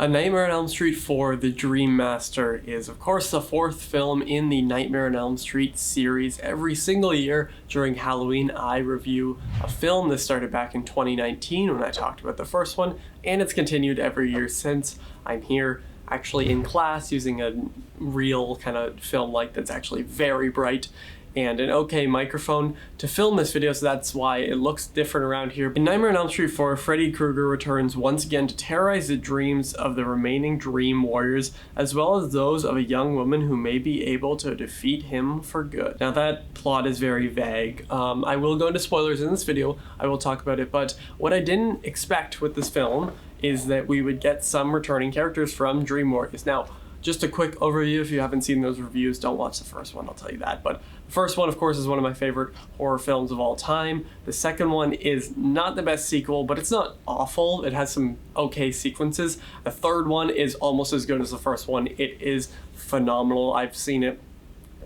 A Nightmare on Elm Street 4: The Dream Master is, of course, the fourth film in the Nightmare on Elm Street series. Every single year during Halloween, I review a film that started back in 2019 when I talked about the first one, and it's continued every year since. I'm here actually in class using a real kind of film light that's actually very bright and an okay microphone to film this video, so that's why it looks different around here. In Nightmare on Elm Street 4, Freddy Krueger returns once again to terrorize the dreams of the remaining Dream Warriors, as well as those of a young woman who may be able to defeat him for good. Now that plot is very vague. I will go into spoilers in this video, I will talk about it, but what I didn't expect with this film is that we would get some returning characters from Dream Warriors. Now, just a quick overview, if you haven't seen those reviews, don't watch the first one, I'll tell you that. But the first one, of course, is one of my favorite horror films of all time. The second one is not the best sequel, but it's not awful. It has some okay sequences. The third one is almost as good as the first one. It is phenomenal. I've seen it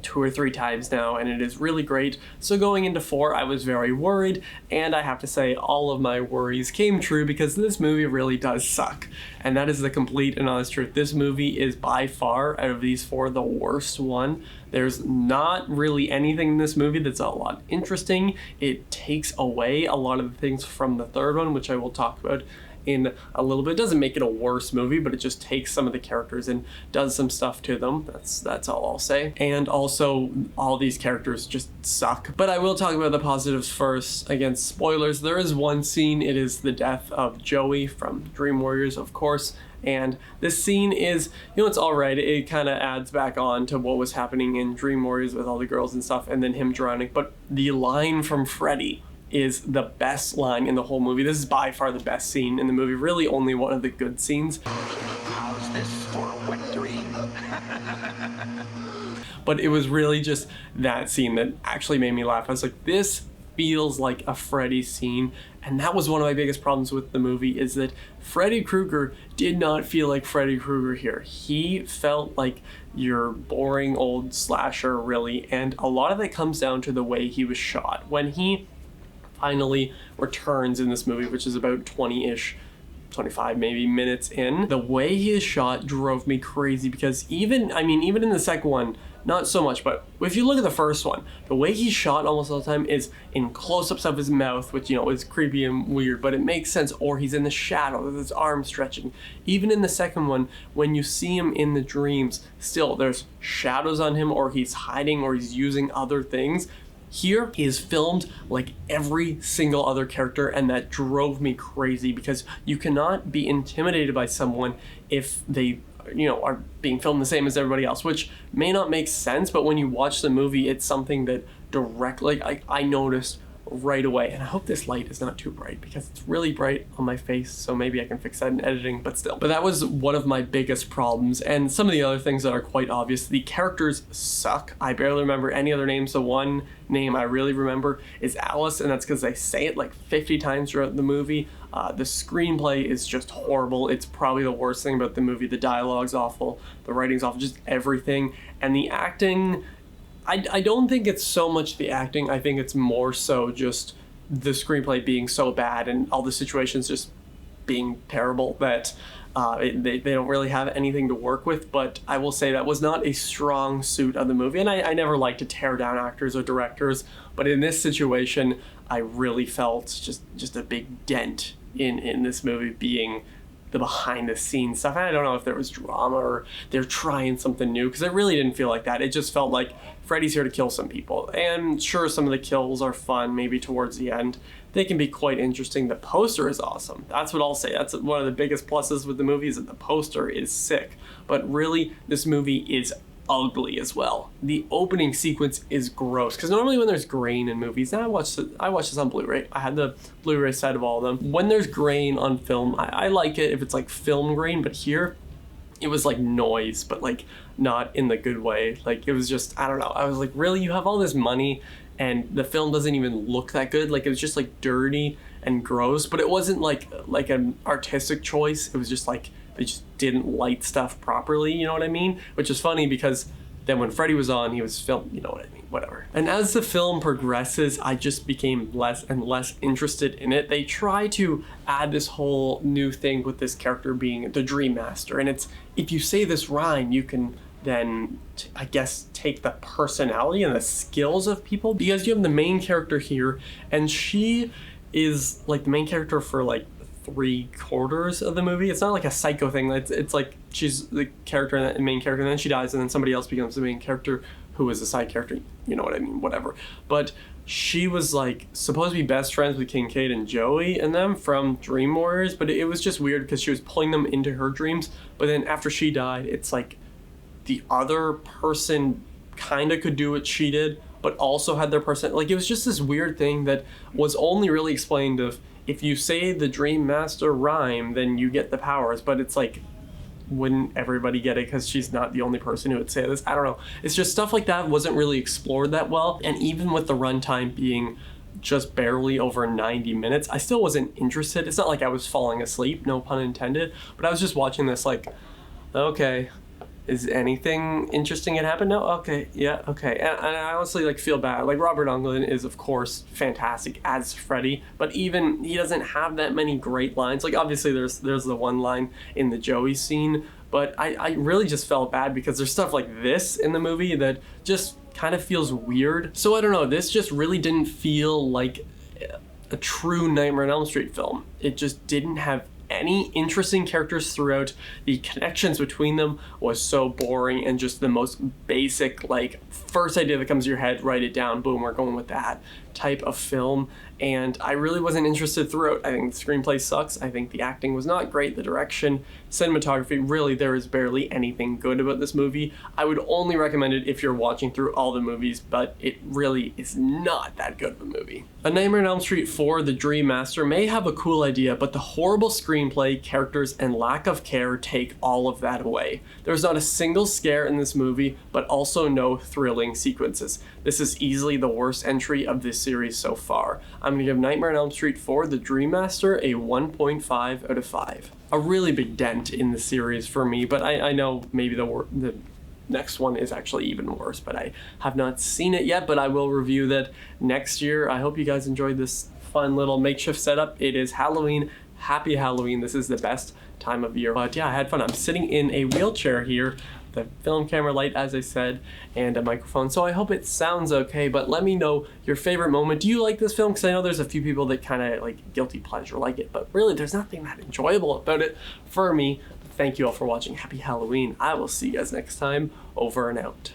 2 or 3 times now, and it is really great. So going into 4, I was very worried, and I have to say all of my worries came true because this movie really does suck. And that is the complete and honest truth. This movie is by far, out of these 4, the worst one. There's not really anything in this movie that's a lot interesting. It takes away a lot of the things from the third one, which I will talk about in a little bit. It doesn't make it a worse movie, but it just takes some of the characters and does some stuff to them. That's all I'll say. And also, all these characters just suck. But I will talk about the positives first. Again, spoilers. There is one scene. It is the death of Joey from Dream Warriors, of course. And this scene is, it's alright. It kind of adds back on to what was happening in Dream Warriors with all the girls and stuff, and then him drowning. But the line from Freddy is the best line in the whole movie. This is by far the best scene in the movie, really only one of the good scenes. How's this for a wet dream? But it was really just that scene that actually made me laugh. I was like, this feels like a Freddy scene, and that was one of my biggest problems with the movie, is that Freddy Krueger did not feel like Freddy Krueger here. He felt like your boring old slasher, really, and a lot of it comes down to the way he was shot. When he finally returns in this movie, which is about 20-ish, 25 maybe minutes in, the way he is shot drove me crazy, because even in the second one, not so much, but if you look at the first one, the way he's shot almost all the time is in close-ups of his mouth, which, is creepy and weird, but it makes sense, or he's in the shadow with his arm stretching. Even in the second one, when you see him in the dreams, still there's shadows on him, or he's hiding, or he's using other things. Here, he is filmed like every single other character, and that drove me crazy, because you cannot be intimidated by someone if they, are being filmed the same as everybody else, which may not make sense, but when you watch the movie, it's something that directly, I noticed right away. And I hope this light is not too bright, because it's really bright on my face, so maybe I can fix that in editing, but still. But that was one of my biggest problems, and some of the other things that are quite obvious. The characters suck. I barely remember any other names. The one name I really remember is Alice, and that's because they say it like 50 times throughout the movie. The screenplay is just horrible. It's probably the worst thing about the movie. The dialogue's awful, the writing's awful, just everything. And the acting, I don't think it's so much the acting. I think it's more so just the screenplay being so bad and all the situations just being terrible that they don't really have anything to work with. But I will say that was not a strong suit of the movie, and I never like to tear down actors or directors, but in this situation I really felt just a big dent in this movie being the behind the scenes stuff. And I don't know if there was drama or they're trying something new, because it really didn't feel like that. It just felt like Freddy's here to kill some people, and sure, some of the kills are fun maybe towards the end. They can be quite interesting. The poster is awesome. That's what I'll say. That's one of the biggest pluses with the movie, is that the poster is sick. But really, this movie is ugly as well. The opening sequence is gross, because normally when there's grain in movies, and I watched this on Blu-ray. I had the Blu-ray set of all of them. When there's grain on film, I like it if it's like film grain, but here it was like noise, but like not in the good way. Like, it was just, I don't know. I was like, really? You have all this money and the film doesn't even look that good? Like, it was just like dirty and gross, but it wasn't like an artistic choice. It was just like they just didn't light stuff properly, you know what I mean? Which is funny, because then when Freddy was on, he was filmed, you know what I mean, whatever. And as the film progresses, I just became less and less interested in it. They try to add this whole new thing with this character being the Dream Master, and it's, if you say this rhyme, you can then, I guess, take the personality and the skills of people, because you have the main character here, and she is like the main character for like 3/4 of the movie. It's not like a psycho thing. It's like she's the character and the main character, and then she dies, and then somebody else becomes the main character who is a side character. You know what I mean? Whatever. But she was like supposed to be best friends with Kincaid and Joey and them from Dream Warriors, but it was just weird because she was pulling them into her dreams. But then after she died, it's like the other person kind of could do what she did, but also had their person. Like, it was just this weird thing that was only really explained of, if you say the Dream Master rhyme, then you get the powers. But it's like, wouldn't everybody get it because she's not the only person who would say this? I don't know. It's just stuff like that wasn't really explored that well. And even with the runtime being just barely over 90 minutes, I still wasn't interested. It's not like I was falling asleep, no pun intended, but I was just watching this like, okay, is anything interesting that happened? No? Okay, yeah, okay. And I honestly like feel bad. Like, Robert Englund is of course fantastic as Freddy, but even he doesn't have that many great lines. Like, obviously there's the one line in the Joey scene, but I really just felt bad because there's stuff like this in the movie that just kind of feels weird. So I don't know, this just really didn't feel like a true Nightmare on Elm Street film. It just didn't have any interesting characters throughout. The connections between them was so boring and just the most basic, like, first idea that comes to your head, write it down, boom, we're going with that type of film. And I really wasn't interested throughout. I think the screenplay sucks. I think the acting was not great. The direction, cinematography, really there is barely anything good about this movie. I would only recommend it if you're watching through all the movies, but it really is not that good of a movie. A Nightmare on Elm Street 4, The Dream Master may have a cool idea, but the horrible screenplay, characters, and lack of care take all of that away. There's not a single scare in this movie, but also no thrilling sequences. This is easily the worst entry of this series so far. I'm going to give Nightmare on Elm Street 4, The Dream Master, a 1.5 out of 5. A really big dent in the series for me, but I know maybe the next one is actually even worse, but I have not seen it yet, but I will review that next year. I hope you guys enjoyed this fun little makeshift setup. It is Halloween. Happy Halloween. This is the best time of year. But yeah, I had fun. I'm sitting in a wheelchair here, the film camera light, as I said, and a microphone, so I hope it sounds okay. But let me know your favorite moment. Do you like this film? Because I know there's a few people that kind of like guilty pleasure like it, but really there's nothing that enjoyable about it for me. Thank you all for watching. Happy Halloween. I will see you guys next time. Over and out.